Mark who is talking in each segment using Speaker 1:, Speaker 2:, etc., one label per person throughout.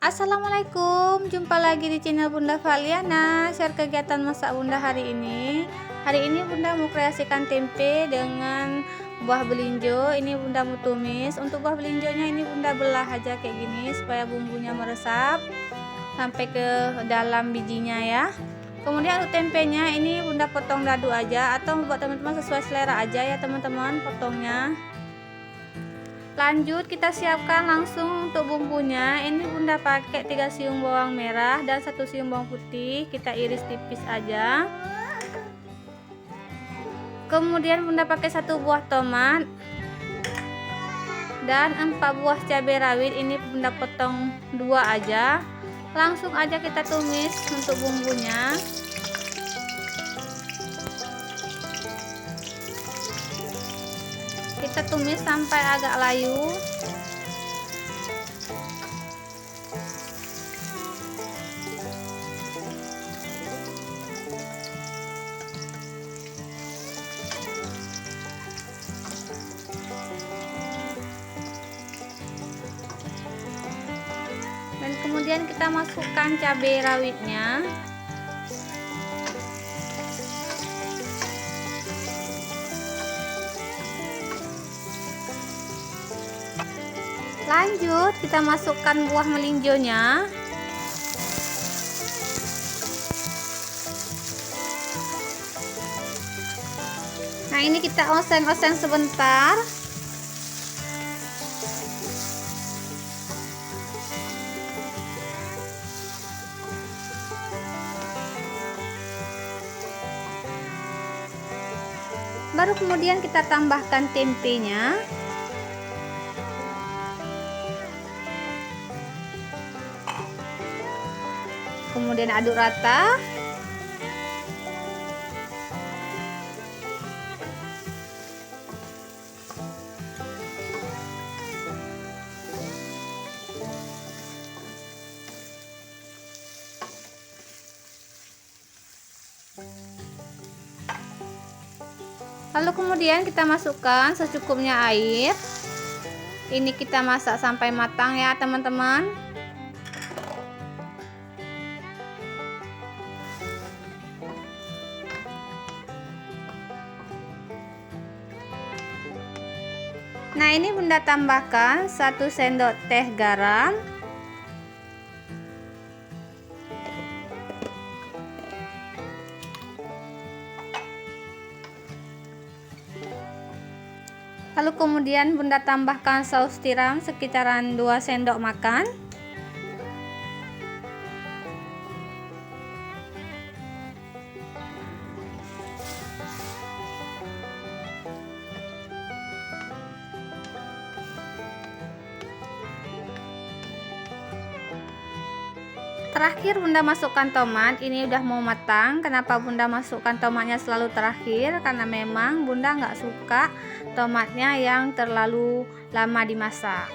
Speaker 1: Assalamualaikum, jumpa lagi di channel Bunda Valiana. Share kegiatan masak Bunda hari ini. Hari ini Bunda mau kreasikan tempe dengan buah belinjo. Ini Bunda mau tumis. Untuk buah belinjonya ini Bunda belah aja kayak gini supaya bumbunya meresap sampai ke dalam bijinya ya. Kemudian untuk tempenya ini Bunda potong dadu aja, atau buat teman-teman sesuai selera aja ya teman-teman potongnya. Lanjut kita siapkan langsung untuk bumbunya. Ini Bunda pakai 3 siung bawang merah dan 1 siung bawang putih, kita iris tipis aja. Kemudian Bunda pakai 1 buah tomat dan 4 buah cabai rawit. Ini Bunda potong 2 aja. Langsung aja kita tumis untuk bumbunya. Kita tumis sampai agak layu. Dan kemudian kita masukkan cabai rawitnya. Lanjut kita masukkan buah melinjonya. Nah, ini kita oseng-oseng sebentar. Baru kemudian kita tambahkan tempenya. Kemudian aduk rata. Lalu kemudian kita masukkan secukupnya air. Ini kita masak sampai matang ya teman-teman. Nah, ini Bunda tambahkan 1 sendok teh garam. Lalu kemudian Bunda tambahkan saus tiram sekitaran 2 sendok makan. Terakhir Bunda masukkan tomat. Ini udah mau matang. Kenapa Bunda masukkan tomatnya selalu terakhir? Karena memang Bunda nggak suka tomatnya yang terlalu lama dimasak.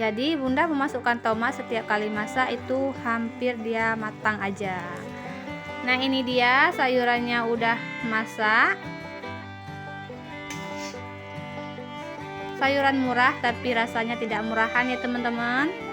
Speaker 1: Jadi Bunda memasukkan tomat setiap kali masak itu hampir dia matang aja. Nah, ini dia sayurannya udah masak. Sayuran murah tapi rasanya tidak murahan ya teman-teman.